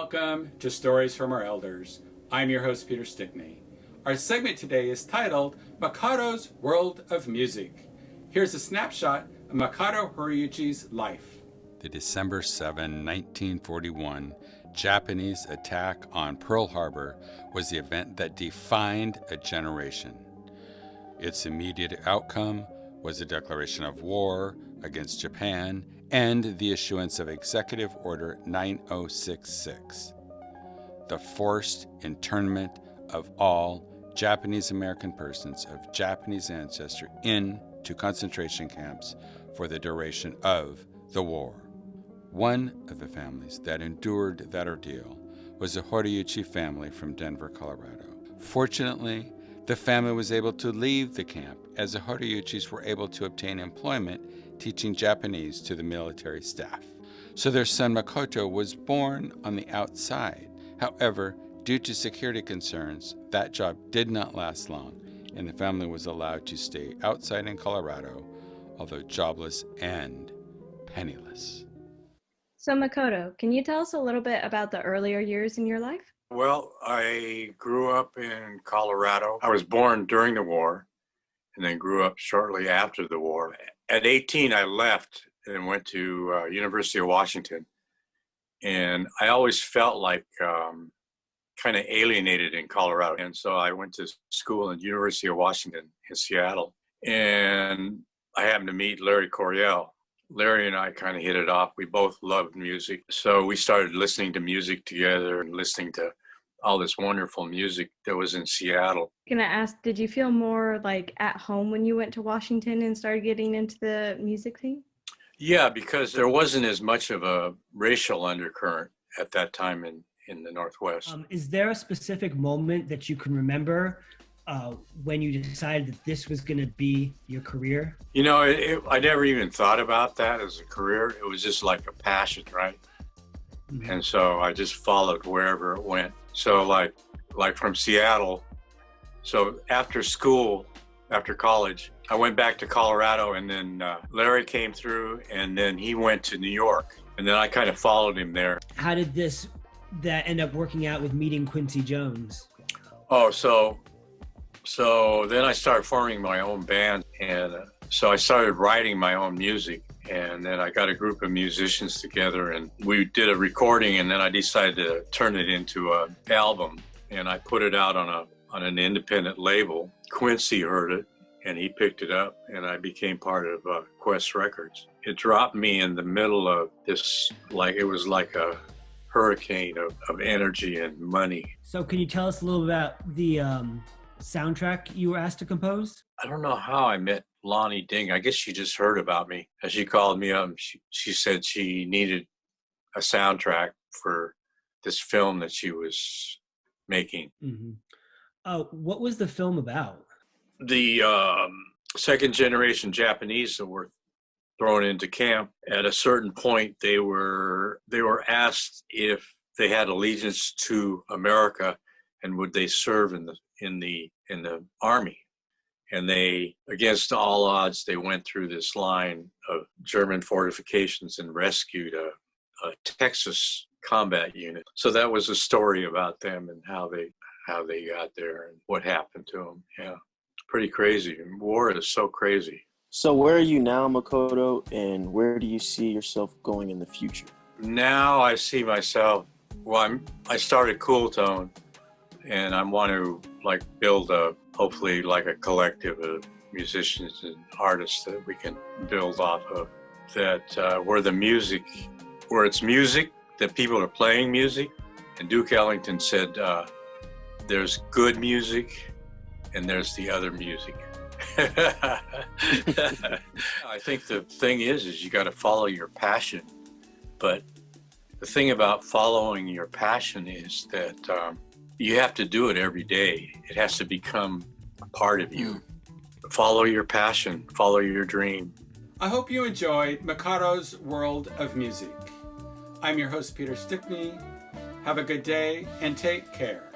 Welcome to Stories from Our Elders. I'm your host, Peter Stickney. Our segment today is titled Makoto's World of Music. Here's a snapshot of Makoto Horiuchi's life. The December 7, 1941 Japanese attack on Pearl Harbor was the event that defined a generation. Its immediate outcome was a declaration of war against Japan and the issuance of Executive Order 9066, the forced internment of all Japanese American persons of Japanese ancestry into concentration camps for the duration of the war. One of the families that endured that ordeal was the Horiuchi family from Denver, Colorado. Fortunately, the family was able to leave the camp as the Horiuchis were able to obtain employment teaching Japanese to the military staff. So their son Makoto was born on the outside. However, due to security concerns, that job did not last long, and the family was allowed to stay outside in Colorado, although jobless and penniless. So Makoto, can you tell us a little bit about the earlier years in your life? Well, I grew up in Colorado. I was born during the war and then grew up shortly after the war. At 18, I left and went to University of Washington. And I always felt like kind of alienated in Colorado. And so I went to school at University of Washington in Seattle. And I happened to meet Larry Coryell. Larry and I kind of hit it off. We both loved music. So we started listening to music together and listening to all this wonderful music that was in Seattle. Can I ask, did you feel more like at home when you went to Washington and started getting into the music thing? Yeah, because there wasn't as much of a racial undercurrent at that time in the Northwest. Is there a specific moment that you can remember when you decided that this was going to be your career? You know, I never even thought about that as a career. It was just like a passion, right? Mm-hmm. And so I just followed wherever it went. So like from Seattle, so after school, after college, I went back to Colorado, and then Larry came through, and then he went to New York, and then I kind of followed him there. How did that end up working out with meeting Quincy Jones? Oh, so then I started forming my own band, and so I started writing my own music, and then I got a group of musicians together, and we did a recording, and then I decided to turn it into an album, and I put it out on an independent label. Quincy heard it, and he picked it up, and I became part of Quest Records. It dropped me in the middle of this, it was like a hurricane of energy and money. So can you tell us a little about the soundtrack you were asked to compose? I don't know how I met Lonnie Ding. I guess she just heard about me. As she called me up, she said she needed a soundtrack for this film that she was making. Mm-hmm. What was the film about? The second generation Japanese that were thrown into camp. At a certain point, they were asked if they had allegiance to America and would they serve in the army. And they, against all odds, they went through this line of German fortifications and rescued a Texas combat unit. So that was a story about them and how they got there and what happened to them. Yeah, pretty crazy. War is so crazy. So where are you now, Makoto, and where do you see yourself going in the future? Now I see myself, I started Cool Tone, and I want to build hopefully a collective of musicians and artists that we can build off of, that where it's music, that people are playing music. And Duke Ellington said, there's good music and there's the other music. I think the thing is you got to follow your passion. But the thing about following your passion is that you have to do it every day. It has to become a part of you. Follow your passion, follow your dream. I hope you enjoyed Makoto's World of Music. I'm your host, Peter Stickney. Have a good day and take care.